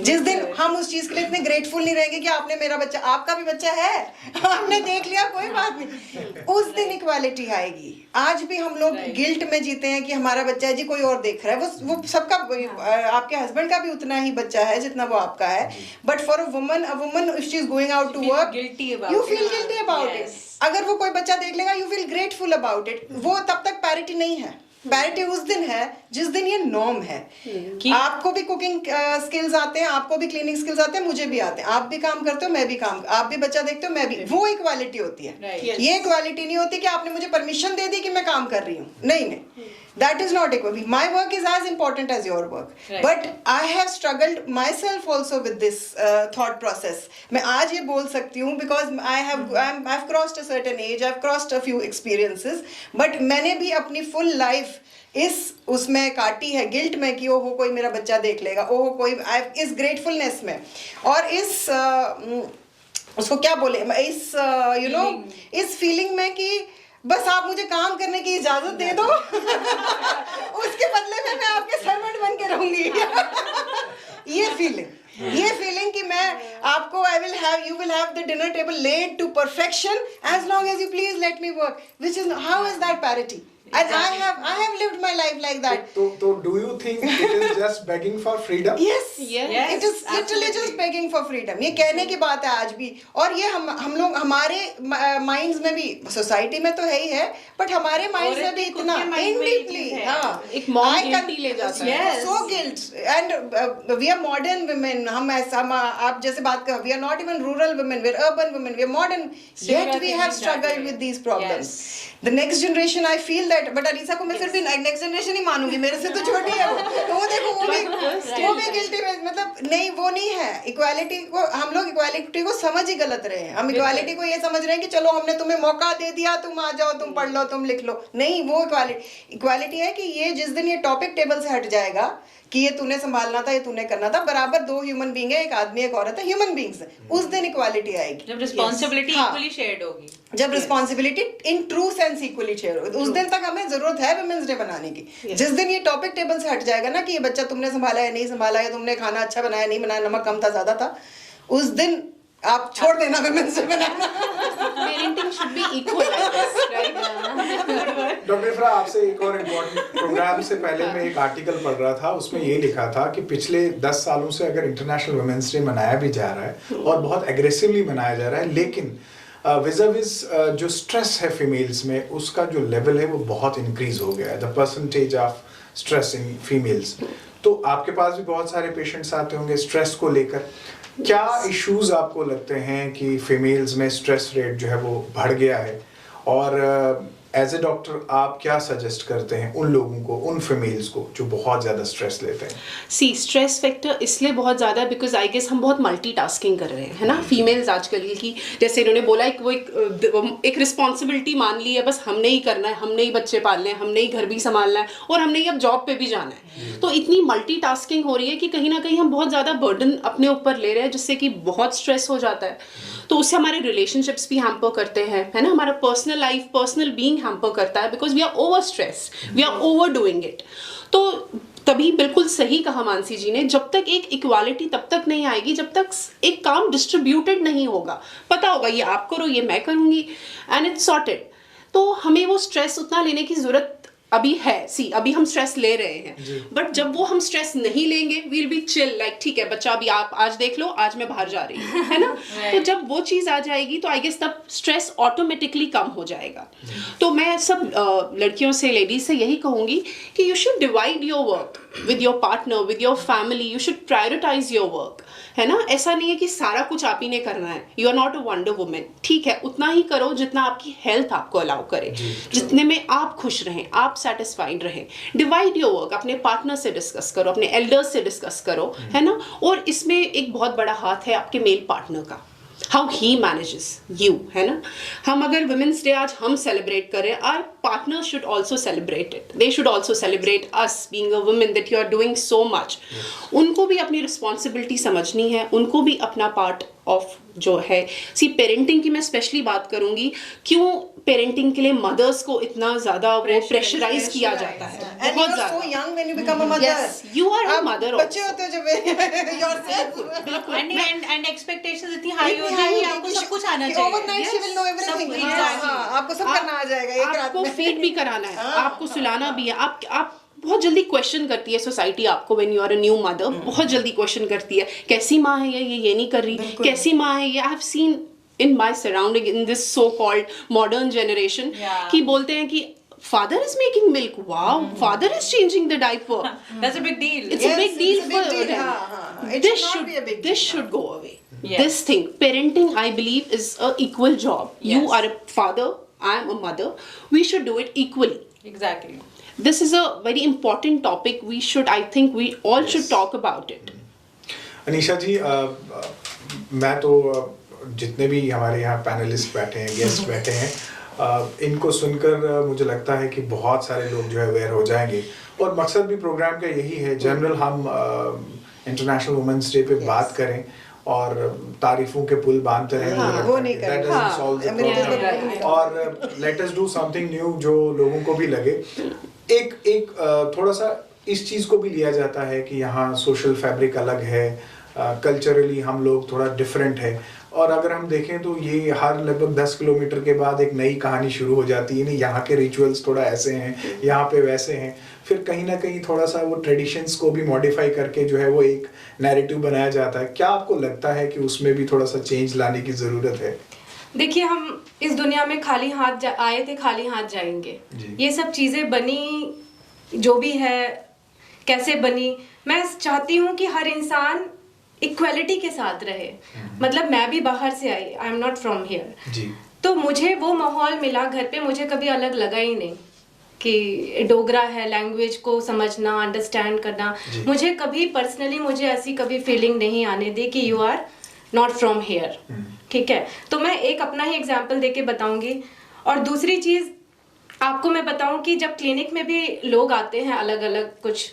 जिस दिन हम उस चीज़ के लिए इतने ग्रेटफुल नहीं रहेंगे कि आपने मेरा बच्चा, आपका भी बच्चा है, आपने देख लिया, कोई बात नहीं, उस दिन इक्वालिटी आएगी। आज भी हम लोग गिल्ट में जीते हैं कि हमारा बच्चा है जी, कोई और देख रहा है। वो सबका, आपके हस्बैंड का भी उतना ही बच्चा है जितना वो आपका है, but for a woman if she is going out to work, you feel guilty about it. अगर वो कोई बच्चा देख लेगा, you feel grateful about it. वो तब तक पैरिटी नहीं है। पैरिटी उस दिन है जिस दिन ये नॉर्म है कि आपको भी कुकिंग स्किल्स आते हैं, आपको भी क्लीनिंग स्किल्स आते हैं, मुझे भी आते हैं, आप भी काम करते हो, मैं भी काम, आप भी बच्चा देखते हो, मैं भी, वो इक्वालिटी होती है। ये इक्वालिटी नहीं होती कि आपने मुझे परमिशन दे दी कि मैं काम कर रही हूँ, नहीं, that is not equal. My work is as important as your work, but I have struggled myself also with this thought process. मैं आज ये बोल सकती हूँ because I've crossed a certain age, I've crossed a few experiences, but मैंने भी अपनी full life उसमें काटी है गिल्ट में कि ओहो कोई मेरा बच्चा देख लेगा, ओहो कोई, इस ग्रेटफुलनेस में और इस उसको क्या बोले, इस इस फीलिंग में कि बस आप मुझे काम करने की इजाजत दे दो उसके बदले में मैं आपके सर्वेंट बन के रहूंगी। ये फीलिंग कि मैं आपको you will have the dinner table laid to perfection as long as you please let me work, which is, how is that parity? and I have lived my life like that. तो do you think it is just begging for freedom? Yes, Yes, it is literally just begging for freedom. ये कहने की बात है आज भी, और ये हम लोग हमारे माइंड्स में भी, सोसाइटी में तो है ही है, बट हमारे माइंड्स में भी इतना इनडीपली, हाँ, एक मॉम गिल्टी ले जाता है। so guilt, and we are modern women. हम आप जैसे बात कर, we are not even rural women, we are urban women, we are modern, yet we have struggled with these problems. The next generation, I feel that, but Alisa को मैं फिर भी next generation ही मानूंगी, मेरे से तो छोटी है वो, तो वो देखो वो भी guilty में, मतलब नहीं, वो नहीं है इक्वालिटी को, हम लोग इक्वालिटी को समझ ही गलत रहे हैं। हम इक्वालिटी को ये समझ रहे हैं कि चलो हमने तुम्हें मौका दे दिया, तुम आ जाओ, तुम पढ़ लो, तुम लिख लो। नहीं, वो इक्वालिटी है कि ये जिस दिन ये टॉपिक टेबल से हट जाएगा कि ये तूने संभालना था, ये तूने करना था, बराबर दो ह्यूमन बीइंग है, एक आदमी एक औरत है, ह्यूमन बीइंग्स है, उस दिन इक्वालिटी आएगी, जब रिस्पॉन्सिबिलिटी इक्वली शेयर्ड होगी, जब responsibility in true sense equally share होगी, उस दिन तक हमें जरूरत है वुमेन्स डे बनाने की। जिस दिन ये टॉपिक टेबल से हट जाएगा ना कि ये बच्चा तुमने संभाला है नहीं संभाला है, तुमने खाना अच्छा बनाया नहीं बनाया, नमक कम था ज्यादा था, उस दिन आप छोड़ देना वुमेन्स डे बनाना। Parenting should be equal, right? Doctor Ifra, आपसे एक और इम्पोर्टेंट, प्रोग्राम से पहले मैं एक आर्टिकल पढ़ रहा था, उसमें ये लिखा था कि पिछले 10 सालों से अगर इंटरनेशनल वुमेन्स डे मनाया भी जा रहा है और बहुत एग्रेसिवली मनाया जा रहा है, लेकिन विज़ जो स्ट्रेस है फीमेल्स में, उसका जो लेवल है वो बहुत इंक्रीज हो गया है, the percentage of stress in females. तो आपके पास भी बहुत सारे पेशेंट्स आते होंगे स्ट्रेस को लेकर, क्या इश्यूज आपको लगते हैं कि फीमेल्स में स्ट्रेस रेट जो है वो बढ़ गया है, और एज ए डॉक्टर आप क्या सजेस्ट करते हैं उन लोगों को, उन फीमेल्स को जो बहुत ज़्यादा स्ट्रेस लेते हैं? सी स्ट्रेस फैक्टर इसलिए बहुत ज़्यादा है बिकॉज आई गेस हम बहुत मल्टीटास्किंग कर रहे हैं, है ना? फीमेल्स आजकल की, जैसे इन्होंने बोला, एक रिस्पॉन्सिबिलिटी मान ली है, बस हमने ही करना है, हमने ही बच्चे पालने हैं, हमने ही घर भी संभालना है, और हमने ही अब जॉब पे भी जाना है। तो इतनी मल्टीटास्किंग हो रही है कि कहीं ना कहीं हम बहुत ज़्यादा बर्डन अपने ऊपर ले रहे हैं, जिससे कि बहुत स्ट्रेस हो जाता है। तो उससे हमारे रिलेशनशिप्स भी हैम्पर करते हैं, है ना? हमारा personal life, personal being hamper करता है, because we are over stress, we are over doing it. तो तभी बिल्कुल सही कहा मानसी जी ने, जब तक एक इक्वालिटी तब तक नहीं आएगी जब तक एक काम डिस्ट्रीब्यूटेड नहीं होगा। पता होगा ये आप करो, ये मैं करूंगी, एंड इट्स सॉर्टेड। तो हमें वो स्ट्रेस उतना लेने की जरूरत अभी है। अभी हम स्ट्रेस ले रहे हैं, बट जब वो हम स्ट्रेस नहीं लेंगे, वील बी चिल, लाइक ठीक है बच्चा, अभी आप आज देख लो, आज मैं बाहर जा रही हूँ, है ना? तो जब वो चीज आ जाएगी तो आई गेस तब स्ट्रेस ऑटोमेटिकली कम हो जाएगा। तो मैं सब लड़कियों से, लेडीज से यही कहूंगी कि you should divide your work with your partner, with your family, you should prioritise your work, है ना? ऐसा नहीं है कि सारा कुछ आप ही ने करना है, you are not a wonder women. ठीक है, उतना ही करो जितना आपकी हेल्थ आपको अलाउ करे, जितने में आप खुश रहें, आप सेटिस्फाइड रहें। डिवाइड योर वर्क, अपने पार्टनर से डिस्कस करो, अपने एल्डर्स से डिस्कस करो, है ना? और इसमें एक बहुत बड़ा हाथ है आपके मेल पार्टनर का, हाउ ही मैनेजेस यू, है ना? हम अगर वुमेन्स डे आज हम सेलिब्रेट करें, our partner should also celebrate it, they should also celebrate us being a women, that you are doing so much. उनको भी अपनी रिस्पॉन्सिबिलिटी समझनी है, उनको भी अपना पार्ट ऑफ जो है, पेरेंटिंग की मैं स्पेशली बात करूंगी, क्यों पेरेंटिंग के लिए मदर्स को इतना ज्यादा वो प्रेशराइज किया जाता है, बहुत ज्यादा। So young when you become a mother. Yes, you are a mother also. बच्चे होते हो जब yourself. and expectations इतनी हाई होती है कि आपको सब कुछ आना चाहिए। Overnight she will know everything. हाँ, आपको सब करना आ जाएगा एक रात आपको में। फीड भी कराना है, आपको सुलाना भी है, आप बहुत जल्दी क्वेश्चन करती है सोसाइटी आपको, when you are a new mother, बहुत जल्दी क्वेश्चन करती है, कैसी माँ है ये नहीं कर रही, कैसी माँ है ये। I have seen in my surrounding, in this so called modern generation, कि बोलते हैं कि father is making milk, wow, father is changing the diaper, That's a big deal. it's a big deal for them. It should not be a big deal. This should go away. Yes. This thing, parenting, I believe, is a equal job. You Yes. are a father, I am a mother, we should do it equally. Exactly. This is a very important topic. I think we all should talk about it. Anisha जी, मैं तो जितने भी हमारे यहाँ panelist बैठे हैं, guest बैठे हैं, इनको सुनकर मुझे लगता है कि बहुत सारे लोग जो है अवेयर हो जाएंगे, और मकसद भी प्रोग्राम का यही है, जनरल हम इंटरनेशनल वुमेन्स डे पे बात करें और तारीफों के पुल बांधते रहें, वो नहीं करें, और let us do something new जो लोगों को भी लगे। एक थोड़ा सा इस चीज़ को भी लिया जाता है कि यहाँ सोशल फैब्रिक अलग है, कल्चरली हम लोग थोड़ा डिफरेंट है, और अगर हम देखें तो ये हर लगभग 10 किलोमीटर के बाद एक नई कहानी शुरू हो जाती है, नहीं यहाँ के रिचुअल्स थोड़ा ऐसे हैं, यहाँ पे वैसे हैं, फिर कहीं ना कहीं थोड़ा सा वो ट्रेडिशंस को भी मॉडिफाई करके जो है वो एक नैरेटिव बनाया जाता है। क्या आपको लगता है कि उसमें भी थोड़ा सा चेंज लाने की ज़रूरत है? देखिए, हम इस दुनिया में खाली हाथ आए थे, खाली हाथ जाएंगे। ये सब चीज़ें बनी जो भी है, कैसे बनी, मैं चाहती हूँ कि हर इंसान इक्वलिटी के साथ रहे। मतलब मैं भी बाहर से आई, I am not from here, तो मुझे वो माहौल मिला घर पे, मुझे कभी अलग लगा ही नहीं कि डोगरा है, लैंग्वेज को समझना, अंडरस्टैंड करना, मुझे कभी पर्सनली मुझे ऐसी कभी फीलिंग नहीं आने दी कि you are not from here. ठीक है, तो मैं एक अपना ही एग्जाम्पल देके बताऊंगी। और दूसरी चीज़ आपको मैं बताऊं कि जब क्लिनिक में भी लोग आते हैं, अलग अलग कुछ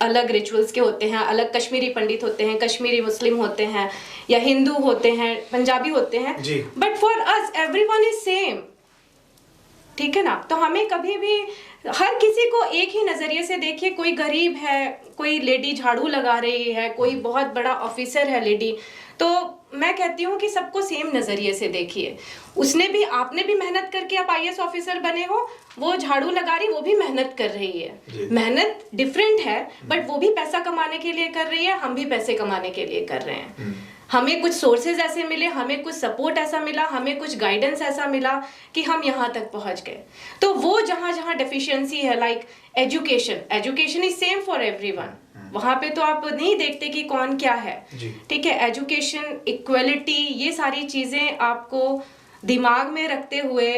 अलग रिचुअल्स के होते हैं, अलग कश्मीरी पंडित होते हैं, कश्मीरी मुस्लिम होते हैं, या हिंदू होते हैं, पंजाबी होते हैं, but for us everyone is same. ठीक है ना, तो हमें कभी भी हर किसी को एक ही नजरिए से देखिए। कोई गरीब है, कोई लेडी झाड़ू लगा रही है, कोई बहुत बड़ा ऑफिसर है लेडी, तो मैं कहती हूँ कि सबको सेम नजरिए से देखिए। उसने भी, आपने भी मेहनत करके आप IAS ऑफिसर बने हो, वो झाड़ू लगा रही, वो भी मेहनत कर रही है। मेहनत डिफरेंट है, बट वो भी पैसा कमाने के लिए कर रही है, हम भी पैसे कमाने के लिए कर रहे हैं। हमें कुछ सोर्सेज ऐसे मिले, हमें कुछ सपोर्ट ऐसा मिला, हमें कुछ गाइडेंस ऐसा मिला कि हम यहाँ तक पहुँच गए। तो वो जहाँ जहाँ डेफिशिएंसी है, like education is same for everyone, वहाँ पे तो आप नहीं देखते कि कौन क्या है। ठीक है, एजुकेशन, इक्वलिटी, ये सारी चीज़ें आपको दिमाग में रखते हुए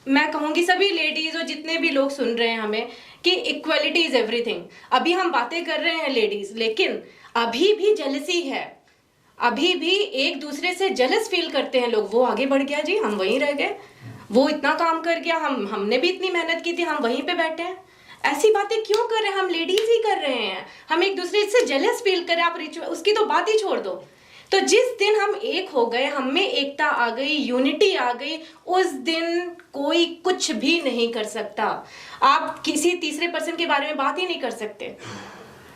मैं कहूँगी सभी लेडीज और जितने भी लोग सुन रहे हैं हमें, कि इक्वलिटी इज एवरीथिंग। अभी हम बातें कर रहे हैं लेडीज, लेकिन अभी भी जेलसी है, अभी भी एक दूसरे से जेलस फील करते हैं लोग। वो आगे बढ़ गया जी, हम वहीं रह गए, वो इतना काम कर गया, हमने भी इतनी मेहनत की थी, हम वहीं पे बैठे हैं। ऐसी बातें क्यों कर रहे हैं? हम लेडीज ही कर रहे हैं, हम एक दूसरे से जेलस फील कर रहे हैं। आप रिचुअल उसकी तो बात ही छोड़ दो। तो जिस दिन हम एक हो गए, हम में एकता आ गई, यूनिटी आ गई, उस दिन कोई कुछ भी नहीं कर सकता। आप किसी तीसरे पर्सन के बारे में बात ही नहीं कर सकते।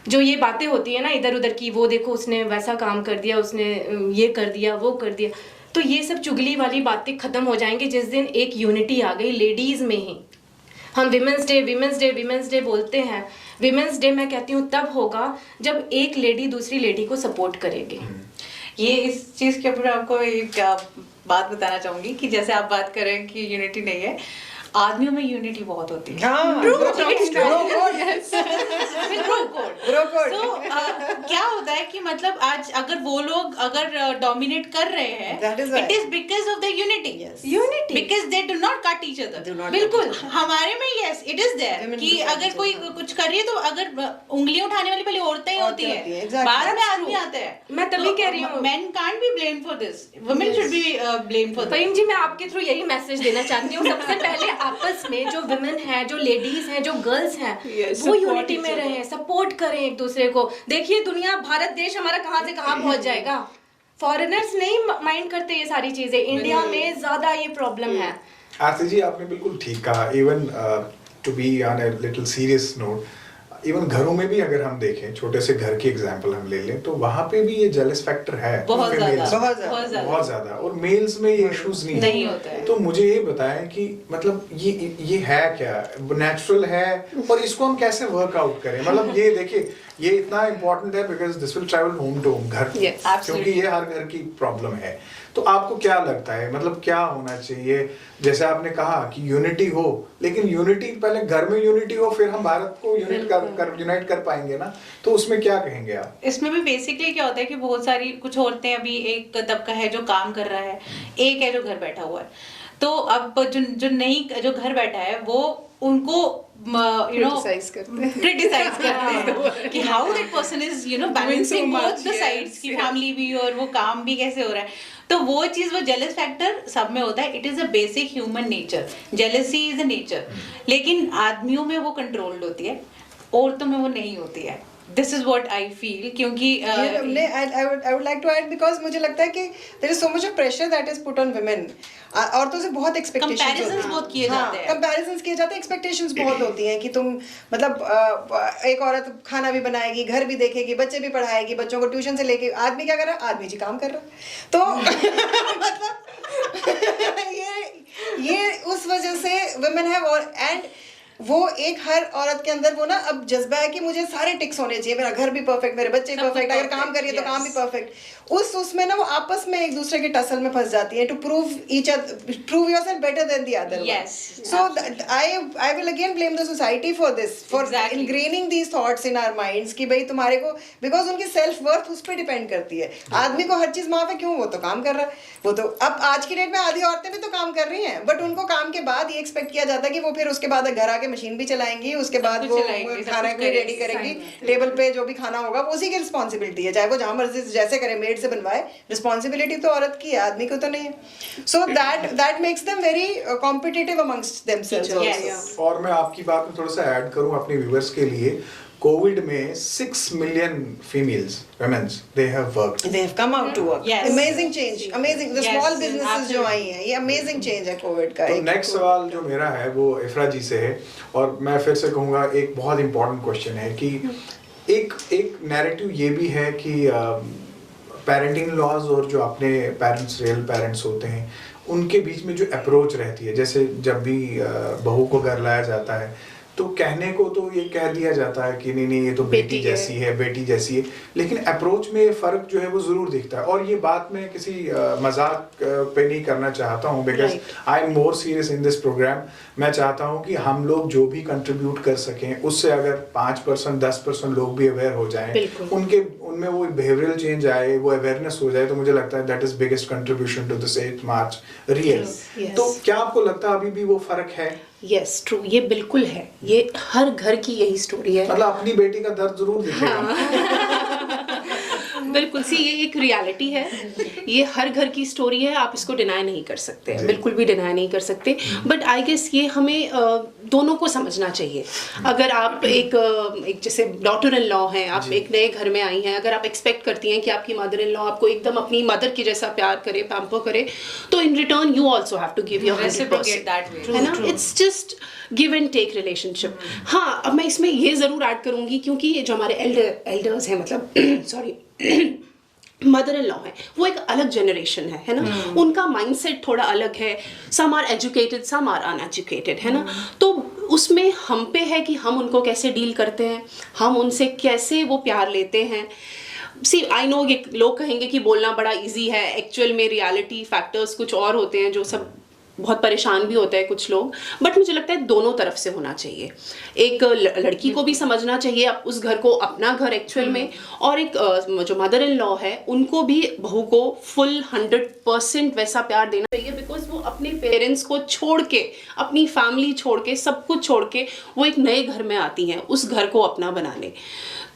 जो ये बातें होती है ना इधर उधर की, वो देखो उसने वैसा काम कर दिया, उसने ये कर दिया, वो कर दिया, तो ये सब चुगली वाली बातें खत्म हो जाएंगी जिस दिन एक यूनिटी आ गई लेडीज में ही। हम विमेंस डे बोलते हैं। विमेंस डे मैं कहती हूँ तब होगा जब एक लेडी दूसरी लेडी को सपोर्ट करेगी। ये इस चीज के ऊपर आपको एक बात बताना चाहूंगी कि जैसे आप बात कर रहे हैं कि यूनिटी नहीं है, आदमियों में यूनिटी बहुत होती है। क्या होता है कि मतलब आज अगर वो लोग अगर डोमिनेट कर रहे हैं, it is because of the unity, because they do not cut each other. बिल्कुल, हमारे में यस इट इज देयर कि अगर कोई कुछ कर रही है तो अगर उंगलियां उठाने वाली पहले औरतें ही होती है, बाद में आदमी आते हैं। मैं तभी कह रही हूँ men can't be blamed for this, women should be blamed for this। Faheem जी, मैं आपके थ्रू यही मैसेज देना चाहती हूँ, सबसे पहले आपस में जो विमेन है, जो लेडीज हैं, जो गर्ल्स हैं, वो यूनिटी में रहें, सपोर्ट करें एक दूसरे को। देखिए दुनिया, भारत देश हमारा कहाँ से कहाँ पहुंच जाएगा। फॉरेनर्स नहीं माइंड करते ये सारी चीजें, इंडिया में ज्यादा ये प्रॉब्लम है। आरती जी, आपने बिल्कुल ठीक कहा। Even to be on a little serious note, even घरों में भी अगर हम देखें, छोटे से घर की एग्जांपल हम ले लें, तो वहाँ पे भी ये जेलस फैक्टर है बहुत ज्यादा, और मेल्स में ये इश्यूज नहीं होते हैं। तो मुझे ये बताएं कि मतलब ये है क्या, नेचुरल है, और इसको हम कैसे वर्कआउट करें? मतलब ये देखिए, ये इतना इम्पोर्टेंट है because this will travel home to home, घर, क्योंकि ये हर घर की प्रॉब्लम है। तो आपको क्या लगता है, मतलब क्या होना चाहिए? जैसे आपने कहा कि यूनिटी हो, लेकिन यूनिटी पहले घर में यूनिटी हो, फिर हम भारत को यूनाइट कर पाएंगे ना। तो उसमें क्या कहेंगे आप? इसमें भी बेसिकली क्या होता है कि बहुत सारी कुछ औरतें, अभी एक तबका है जो काम कर रहा है, एक है जो घर बैठा हुआ है। तो अब जो घर बैठा है वो उनको क्रिटिसाइज करते हैं कि how that person is balancing both the sides, की फैमिली भी और वो काम भी कैसे हो रहा है। तो वो चीज, वो जेलस फैक्टर सब में होता है। It is a basic human nature, jealousy is a nature, लेकिन आदमियों में वो कंट्रोल्ड होती है, औरतों में वो नहीं होती है। This is what I feel, क्योंकि I would like to add because मुझे लगता है कि there is so much of pressure that is put on women. औरतों से बहुत expectations Comparisons बहुत किए जाते हैं। comparisons किए जाते हैं, expectations बहुत होती हैं कि तुम मतलब एक औरत खाना भी बनाएगी, घर भी देखेगी, बच्चे भी पढ़ाएगी, बच्चों को ट्यूशन से लेके, आदमी क्या कर रहा है? आदमी जी काम कर रहा है। तो मतलब ये उस वजह से women have and वो एक हर औरत के अंदर वो ना अब जज्बा है कि मुझे सारे टिक्स होने चाहिए, मेरा घर भी परफेक्ट, मेरे बच्चे परफेक्ट, अगर काम करिए तो काम भी परफेक्ट। उसमें ना वो आपस में एक दूसरे के टसल में फंस जाती है, to prove yourself better than the other one. So I will again blame the society for this, for ingraining these thoughts in our minds कि भाई तुम्हारे को, because उनकी सेल्फ वर्थ उस पर डिपेंड करती है। आदमी को हर चीज माफ है, क्यों? वो तो काम कर रहा है, वो तो अब आज की डेट में आधी औरतें भी तो काम कर रही हैं, बट उनको काम के बाद ये एक्सपेक्ट किया जाता है कि वो फिर उसके बाद घर आके मशीन भी चलाएंगी, उसके बाद वो खाना भी रेडी करेंगी, टेबल पे जो भी खाना होगा वो उसी की रिस्पॉन्सिबिलिटी है, चाहे वो जहाँ मर्जी जैसे करे, मेड से बनवाए, रिस्पॉन्सिबिलिटी तो औरत की है, आदमी को तो नहीं है। So that makes them very competitive amongst themselves. और मैं आपकी बात में थोड़ा सा ऐड करूं अपने व्यूअर्स के लिए, कोविड में 6 million females, women, they have worked. They have come out to work. Yes. Amazing change, amazing. The small businesses जो आई हैं, ये amazing change है कोविड का। तो नेक्स्ट सवाल जो मेरा है वो इफ्रा जी से है, और मैं फिर से कहूँगा एक बहुत इम्पोर्टेंट क्वेश्चन है कि एक नैरेटिव ये भी है कि पेरेंटिंग लॉज और जो अपने पेरेंट्स, रियल पेरेंट्स होते हैं, उनके बीच में जो अप्रोच रहती है, जैसे जब भी बहू को घर लाया जाता है तो कहने को तो ये कह दिया जाता है कि नहीं ये तो बेटी जैसी है, बेटी जैसी है, लेकिन अप्रोच में फ़र्क जो है वो ज़रूर दिखता है। और ये बात मैं किसी मजाक पे नहीं करना चाहता हूँ, because I am more serious in this programme. मैं चाहता हूँ कि हम लोग जो भी कंट्रीब्यूट कर सकें, उससे अगर 5% 10% लोग भी अवेयर हो जाएं, उनमें वो बिहेवियरल चेंज आए, वो अवेयरनेस हो जाए, तो मुझे लगता है that is biggest contribution to this 8 March real. तो क्या आपको लगता है अभी भी वो फ़र्क है? यस ट्रू, ये बिल्कुल है, ये हर घर की यही स्टोरी है। मतलब अपनी बेटी का दर्द जरूर दिखेगा। बिल्कुल सी, ये एक रियलिटी है, ये हर घर की स्टोरी है, आप इसको डिनाई नहीं कर सकते, बिल्कुल भी डिनाई नहीं कर सकते। बट आई गेस ये हमें दोनों को समझना चाहिए। अगर आप एक जैसे डॉटर इन लॉ हैं, आप एक नए घर में आई हैं, अगर आप एक्सपेक्ट करती हैं कि आपकी मदर इन लॉ आपको एकदम अपनी मदर की जैसा प्यार करे, पैम्पर करे, तो in return you also have to give your 100%, है ना? It's just give and take relationship. हाँ, अब मैं इसमें ये ज़रूर ऐड करूँगी, क्योंकि ये जो हमारे एल्डर्स हैं, मतलब सॉरी मदर इन लॉ है, वो एक अलग जनरेशन है ना? उनका माइंडसेट थोड़ा अलग है, some are educated, some are uneducated, है ना? तो उसमें हम पे है कि हम उनको कैसे डील करते हैं, हम उनसे कैसे वो प्यार लेते हैं। सी आई नो ये लोग कहेंगे कि बोलना बड़ा इजी है, एक्चुअल में रियलिटी फैक्टर्स कुछ और होते हैं, जो सब बहुत परेशान भी होते हैं कुछ लोग। बट मुझे लगता है दोनों तरफ से होना चाहिए। एक लड़की को भी समझना चाहिए उस घर को अपना घर एक्चुअल में, और एक जो मदर इन लॉ है उनको भी बहू को फुल 100% वैसा प्यार देना चाहिए, बिकॉज वो अपने पेरेंट्स को छोड़ के, अपनी फैमिली छोड़ के, सब कुछ छोड़ के वो एक नए घर में आती हैं उस घर को अपना बनाने।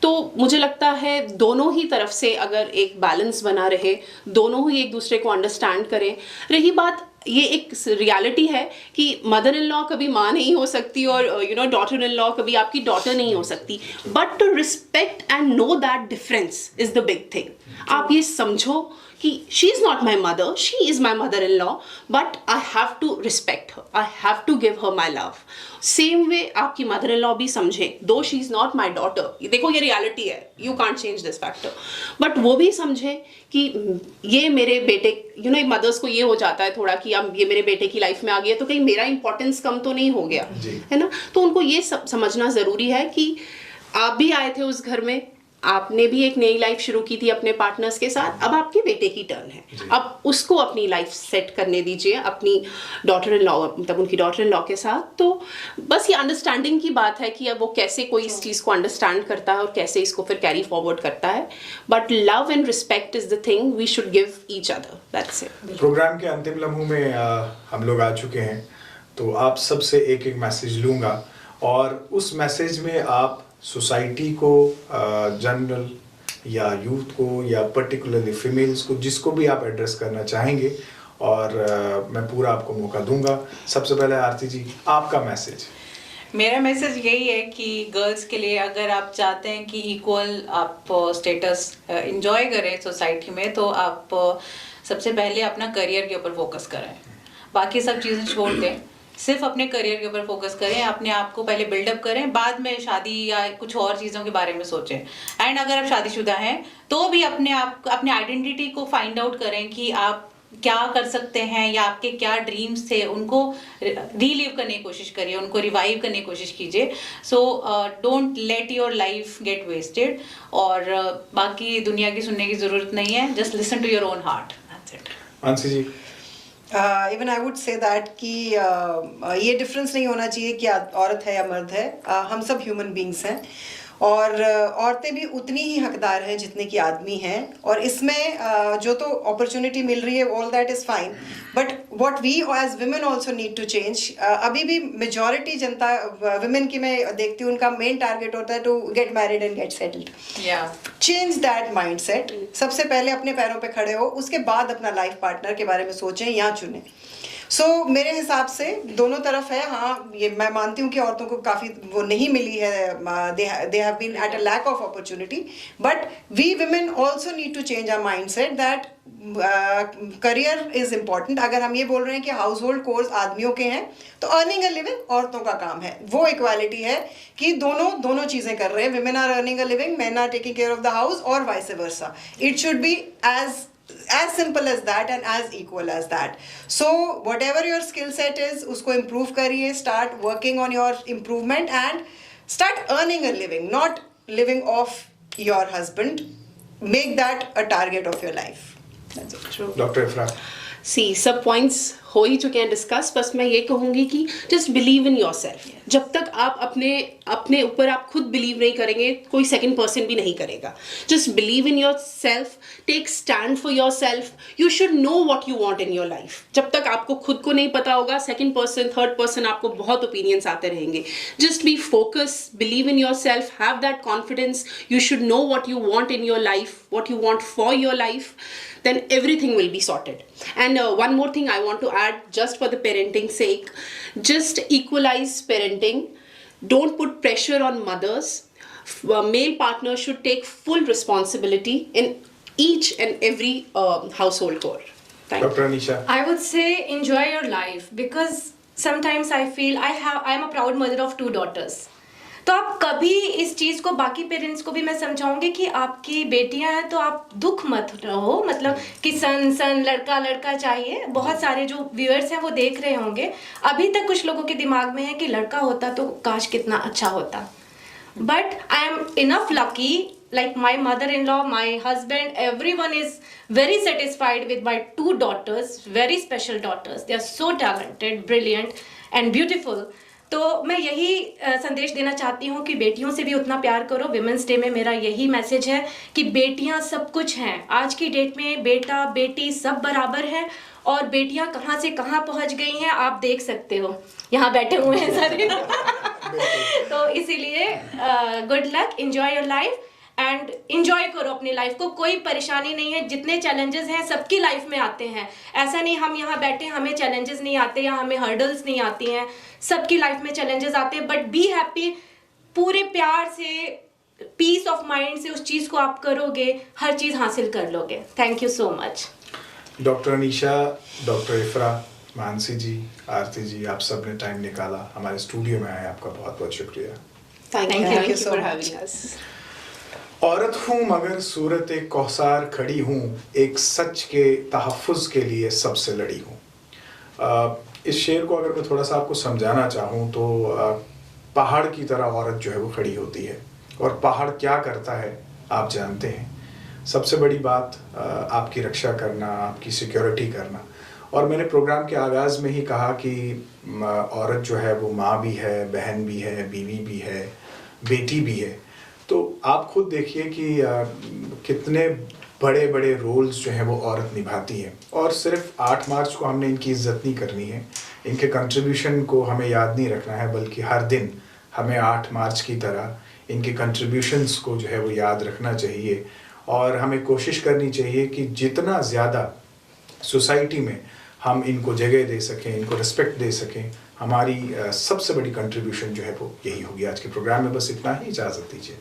तो मुझे लगता है दोनों ही तरफ से अगर एक बैलेंस बना रहे, दोनों ही एक दूसरे को अंडरस्टैंड करें। रही बात, ये एक रियलिटी है कि मदर इन लॉ कभी माँ नहीं हो सकती, और डॉटर इन लॉ कभी आपकी डॉटर नहीं हो सकती, but to respect and know that difference is the big thing. आप ये समझो कि she is not my mother, she is my mother in law, but I have to respect her, I have to give her my love. Same way आपकी mother in law भी समझे, though she is not my daughter, देखो ये reality है, you can't change this factor, but वो भी समझे कि ये मेरे बेटे, मदर्स को ये हो जाता है थोड़ा कि अब ये मेरे बेटे की लाइफ में आ गया तो कहीं मेरा इंपॉर्टेंस कम तो नहीं हो गया, है ना? तो उनको ये सब समझना ज़रूरी है कि आप भी आए थे उस घर में, आपने भी एक नई लाइफ शुरू की थी अपने पार्टनर्स के साथ, अब आपके बेटे की टर्न है, अब उसको अपनी लाइफ सेट करने दीजिए अपनी डॉटर इन लॉ, मतलब उनकी डॉटर इन लॉ के साथ। तो बस ये अंडरस्टैंडिंग की बात है कि अब वो कैसे कोई इस चीज़ को अंडरस्टैंड करता है और कैसे इसको फिर कैरी फॉरवर्ड करता है। But love and respect is the thing we should give each other, that's it. Programme के अंतिम लम्हों में हम लोग आ चुके हैं, तो आप सबसे एक एक मैसेज लूँगा, और उस मैसेज में आप सोसाइटी को, जनरल या यूथ को, या पर्टिकुलरली फीमेल्स को, जिसको भी आप एड्रेस करना चाहेंगे, और मैं पूरा आपको मौका दूंगा। सबसे पहले आरती जी, आपका मैसेज। मेरा मैसेज यही है कि गर्ल्स के लिए अगर आप चाहते हैं कि इक्वल आप स्टेटस एंजॉय करें सोसाइटी में, तो आप सबसे पहले अपना करियर के ऊपर फोकस करें, बाकी सब चीज़ें छोड़ दें, सिर्फ अपने करियर के ऊपर फोकस करें, अपने आप को पहले बिल्डअप करें, बाद में शादी या कुछ और चीज़ों के बारे में सोचें। एंड अगर आप शादीशुदा हैं तो भी अपने आप अपने आइडेंटिटी को फाइंड आउट करें कि आप क्या कर सकते हैं या आपके क्या ड्रीम्स थे, उनको रीलिव करने की कोशिश करिए, उनको रिवाइव करने की कोशिश कीजिए। So don't let your life get wasted. और बाकी दुनिया की सुनने की ज़रूरत नहीं है, just listen to your own heart, that's it. Mansi ji, even I would say that कि ये डिफरेंस नहीं होना चाहिए कि औरत है या मर्द है, हम सब ह्यूमन बींग्स हैं और औरतें भी उतनी ही हकदार हैं जितने कि आदमी हैं। और इसमें जो तो अपॉर्चुनिटी मिल रही है all that is fine, but what we as women also need to change. अभी भी मेजॉरिटी जनता वुमेन की मैं देखती हूँ, उनका मेन टारगेट होता है to get married and get settled. Change that mindset. सबसे पहले अपने पैरों पे खड़े हो, उसके बाद अपना लाइफ पार्टनर के बारे में सोचें या चुनें। सो मेरे हिसाब से दोनों तरफ है। हाँ, ये मैं मानती हूँ कि औरतों को काफ़ी वो नहीं मिली है, they have been at a lack of opportunity, but we women also need to change our mindset that career is important. अगर हम ये बोल रहे हैं कि हाउस होल्ड कोर्स आदमियों के हैं, तो अर्निंग अ लिविंग औरतों का काम है। वो इक्वालिटी है कि दोनों चीज़ें कर रहे हैं। Women are earning a living, man are taking care of the house, और vice versa. It should be as simple as that and as equal as that. So whatever your skill set is, उसको improve करिए, start working on your improvement and start earning a living, not living off your husband. Make that a target of your life. That's it. True. Doctor इफ्रा। सब points हो ही चुके हैं discuss. बस मैं ये कहूँगी कि just believe in your self. जब तक आप अपने ऊपर आप खुद बिलीव नहीं करेंगे, कोई सेकंड पर्सन भी नहीं करेगा। Just believe in yourself, take stand for yourself. You should know what you want in your life. जब तक आपको खुद को नहीं पता होगा, सेकंड पर्सन, थर्ड पर्सन, आपको बहुत ओपिनियंस आते रहेंगे। Just be focus, believe in your self, have that confidence. You should know what you want in your life, what you want for your life, then everything will be sorted. And one more thing I want to add, just for the parenting sake, just equalize parenting. Don't put pressure on mothers. Male partner should take full responsibility in each and every household chore. Thank you. Doctor Anisha. I would say enjoy your life, because sometimes I feel I am a proud mother of 2 daughters. तो आप कभी इस चीज़ को बाकी parents को भी मैं समझाऊंगी कि आपकी बेटियां हैं तो आप दुख मत रहो, मतलब कि सन लड़का लड़का चाहिए। बहुत सारे जो व्यूअर्स हैं वो देख रहे होंगे, अभी तक कुछ लोगों के दिमाग में है कि लड़का होता तो काश कितना अच्छा होता। But I am enough lucky, like my mother-in-law, my husband, everyone is very satisfied with my 2 daughters, very special daughters. They are so talented, brilliant and beautiful. तो मैं यही संदेश देना चाहती हूँ कि बेटियों से भी उतना प्यार करो। विमेंस डे में मेरा यही मैसेज है कि बेटियाँ सब कुछ हैं। आज की डेट में बेटा बेटी सब बराबर हैं, और बेटियाँ कहाँ से कहाँ पहुँच गई हैं आप देख सकते हो, यहाँ बैठे हुए हैं सारे। तो इसीलिए good luck, enjoy your life and enjoy करो अपनी लाइफ को। कोई परेशानी नहीं है, जितने चैलेंजेस हैं सबकी लाइफ में आते हैं। ऐसा नहीं हम यहाँ बैठे हमें चैलेंजेस नहीं आते या हमें हर्डल्स नहीं आती हैं, सबकी लाइफ में चैलेंजेस आते हैं। बट बी हैप्पी, पूरे प्यार से, पीस ऑफ माइंड से उस चीज़ को आप करोगे, हर चीज़ हासिल कर लोगे। Thank you so much. Doctor Anisha, doctor Ifra, Mansi ji, Aarti ji, आप सब ने टाइम निकाला, हमारे स्टूडियो में आए, आपका बहुत बहुत शुक्रिया। Thank you so for much. having us. औरत हूँ मगर सूरत एक कौसार खड़ी हूँ, एक सच के तहफ़्फ़ुज़ के लिए सबसे लड़ी हूँ। इस शेर को अगर मैं थोड़ा सा आपको समझाना चाहूँ तो पहाड़ की तरह औरत जो है वो खड़ी होती है, और पहाड़ क्या करता है आप जानते हैं। सबसे बड़ी बात आपकी रक्षा करना, आपकी सिक्योरिटी करना। और मैंने प्रोग्राम के आगाज़ में ही कहा कि औरत जो है वो माँ भी है, बहन भी है, बीवी भी है, बेटी भी है। तो आप खुद देखिए कि कितने बड़े बड़े रोल्स जो हैं वो औरत निभाती है। और सिर्फ 8 मार्च को हमने इनकी इज़्ज़त नहीं करनी है, इनके कंट्रीब्यूशन को हमें याद नहीं रखना है, बल्कि हर दिन हमें 8 मार्च की तरह इनके कंट्रीब्यूशंस को जो है वो याद रखना चाहिए। और हमें कोशिश करनी चाहिए कि जितना ज़्यादा सोसाइटी में हम इनको जगह दे सकें, इनको रिस्पेक्ट दे सकें, हमारी सबसे बड़ी कंट्रीब्यूशन जो है वो यही होगी। आज के प्रोग्राम में बस इतना ही, इजाज़त दीजिए।